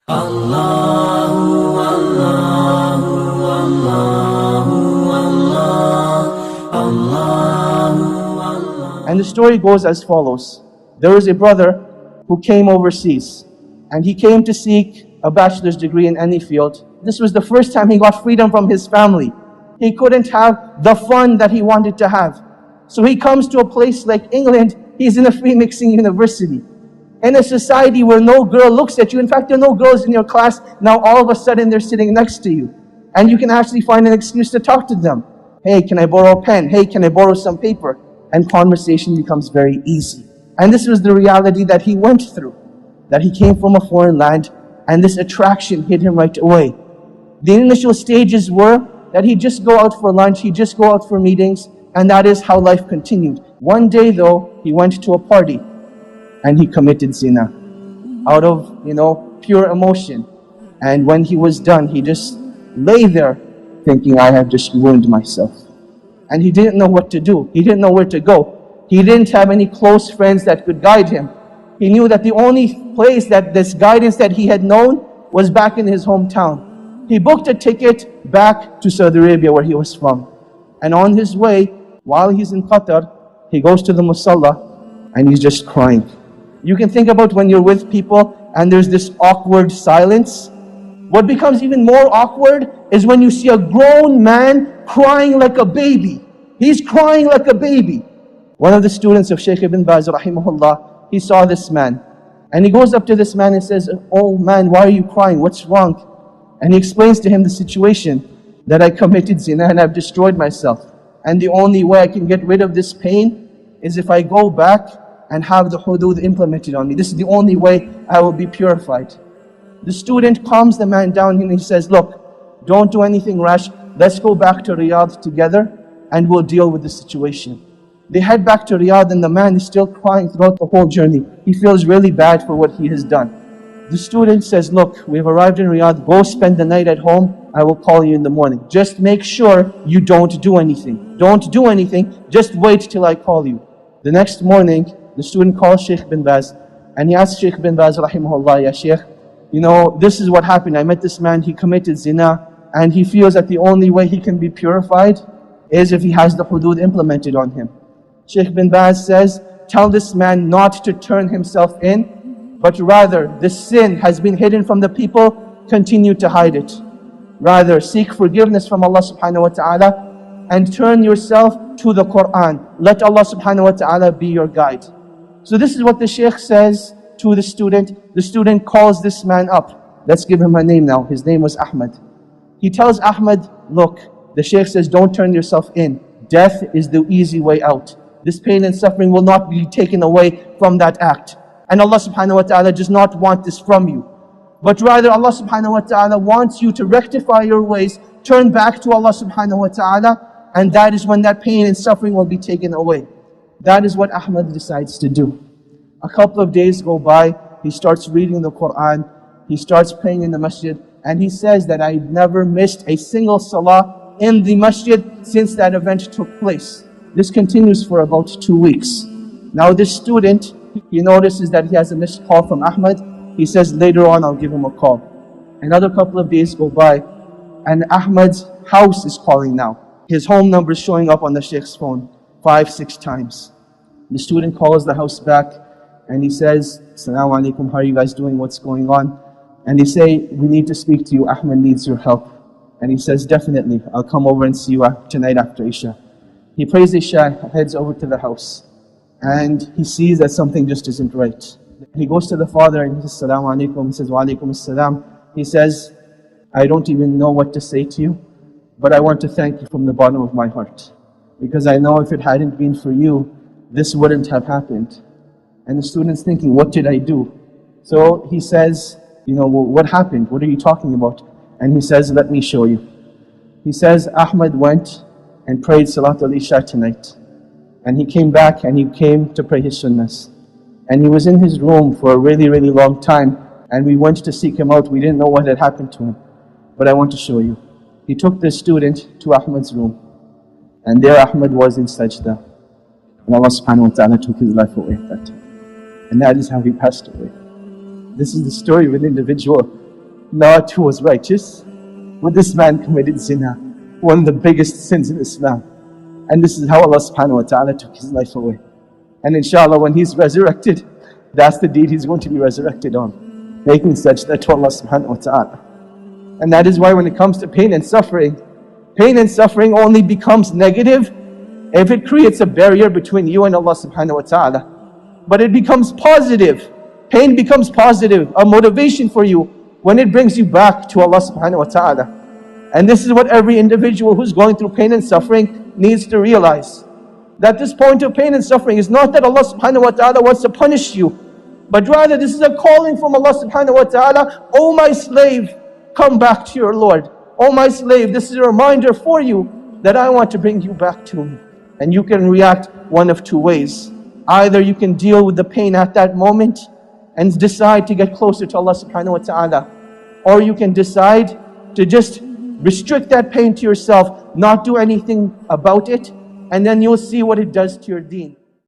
Allahu, Allahu, Allahu, Allahu, Allahu. And the story goes as follows. There was a brother who came overseas, and he came to seek a bachelor's degree in any field. This was the first time he got freedom from his family. He couldn't have the fun that he wanted to have. So he comes to a place like England. He's in a free mixing university. In a society where no girl looks at you. In fact, there are no girls in your class. Now all of a sudden they're sitting next to you. And you can actually find an excuse to talk to them. Hey, can I borrow a pen? Hey, can I borrow some paper? And conversation becomes very easy. And this was the reality that he went through. That he came from a foreign land, and this attraction hit him right away. The initial stages were that he'd just go out for lunch, he'd just go out for meetings, and that is how life continued. One day though, he went to a party, and he committed zina. Out of, pure emotion. And when he was done, he just lay there thinking, I have just ruined myself. And he didn't know what to do. He didn't know where to go. He didn't have any close friends that could guide him. He knew that the only place that this guidance that he had known was back in his hometown. He booked a ticket back to Saudi Arabia where he was from. And on his way, while he's in Qatar, he goes to the musalla and he's just crying. You can think about when you're with people and there's this awkward silence. What becomes even more awkward is when you see a grown man crying like a baby. He's crying like a baby. One of the students of Shaykh ibn Baz, rahimahullah, he saw this man. And he goes up to this man and says, oh man, why are you crying? What's wrong? And he explains to him the situation, that I committed zina and I've destroyed myself. And the only way I can get rid of this pain is if I go back and have the hudud implemented on me. This is the only way I will be purified. The student calms the man down and he says, look, don't do anything rash. Let's go back to Riyadh together and we'll deal with the situation. They head back to Riyadh and the man is still crying throughout the whole journey. He feels really bad for what he has done. The student says, look, we've arrived in Riyadh. Go spend the night at home. I will call you in the morning. Just make sure you don't do anything. Don't do anything. Just wait till I call you. The next morning, the student calls Shaykh bin Baz and he asks Shaykh bin Baz, rahimahullah, ya Shaykh, this is what happened. I met this man, he committed zina, and he feels that the only way he can be purified is if he has the hudud implemented on him. Shaykh bin Baz says, tell this man not to turn himself in, but rather the sin has been hidden from the people, continue to hide it. Rather seek forgiveness from Allah subhanahu wa ta'ala and turn yourself to the Quran. Let Allah subhanahu wa ta'ala be your guide. So this is what the Shaykh says to the student. The student calls this man up. Let's give him a name now. His name was Ahmad. He tells Ahmad, look, the Shaykh says, don't turn yourself in. Death is the easy way out. This pain and suffering will not be taken away from that act. And Allah subhanahu wa ta'ala does not want this from you. But rather Allah subhanahu wa ta'ala wants you to rectify your ways, turn back to Allah subhanahu wa ta'ala, and that is when that pain and suffering will be taken away. That is what Ahmad decides to do. A couple of days go by, he starts reading the Quran, he starts praying in the masjid, and he says that I never missed a single salah in the masjid since that event took place. This continues for about 2 weeks. Now this student, he notices that he has a missed call from Ahmad. He says, later on I'll give him a call. Another couple of days go by, and Ahmad's house is calling now. His home number is showing up on the Shaykh's phone 5-6 times. The student calls the house back, and he says, Assalaamu alykum, how are you guys doing? What's going on? And they say, we need to speak to you. Ahmad needs your help. And he says, definitely, I'll come over and see you tonight after Isha. He prays Isha, heads over to the house, and he sees that something just isn't right. He goes to the father and he says, Assalamu alaykum. He says, Wa alaykum assalam. He says, I don't even know what to say to you, but I want to thank you from the bottom of my heart. Because I know if it hadn't been for you, this wouldn't have happened. And the student's thinking, what did I do? So he says, well, what happened? What are you talking about? And he says, let me show you. He says, Ahmad went and prayed Salatul Isha tonight. And he came back and he came to pray his sunnahs. And he was in his room for a really, really long time. And we went to seek him out. We didn't know what had happened to him. But I want to show you. He took this student to Ahmad's room. And there Ahmad was in Sajda. And Allah subhanahu wa ta'ala took his life away at that time. And that is how he passed away. This is the story of an individual not who was righteous, but this man committed zina, one of the biggest sins in Islam. And this is how Allah subhanahu wa ta'ala took his life away. And inshallah, when he's resurrected, that's the deed he's going to be resurrected on, making sajda to Allah subhanahu wa ta'ala. And that is why when it comes to pain and suffering only becomes negative if it creates a barrier between you and Allah subhanahu wa ta'ala. But it becomes positive. Pain becomes positive, a motivation for you when it brings you back to Allah subhanahu wa ta'ala. And this is what every individual who's going through pain and suffering needs to realize. That this point of pain and suffering is not that Allah subhanahu wa ta'ala wants to punish you, but rather this is a calling from Allah subhanahu wa ta'ala. Oh my slave, come back to your Lord. Oh my slave, this is a reminder for you that I want to bring you back to me. And you can react one of two ways. Either you can deal with the pain at that moment and decide to get closer to Allah subhanahu wa ta'ala, or you can decide to just restrict that pain to yourself, not do anything about it, and then you'll see what it does to your deen.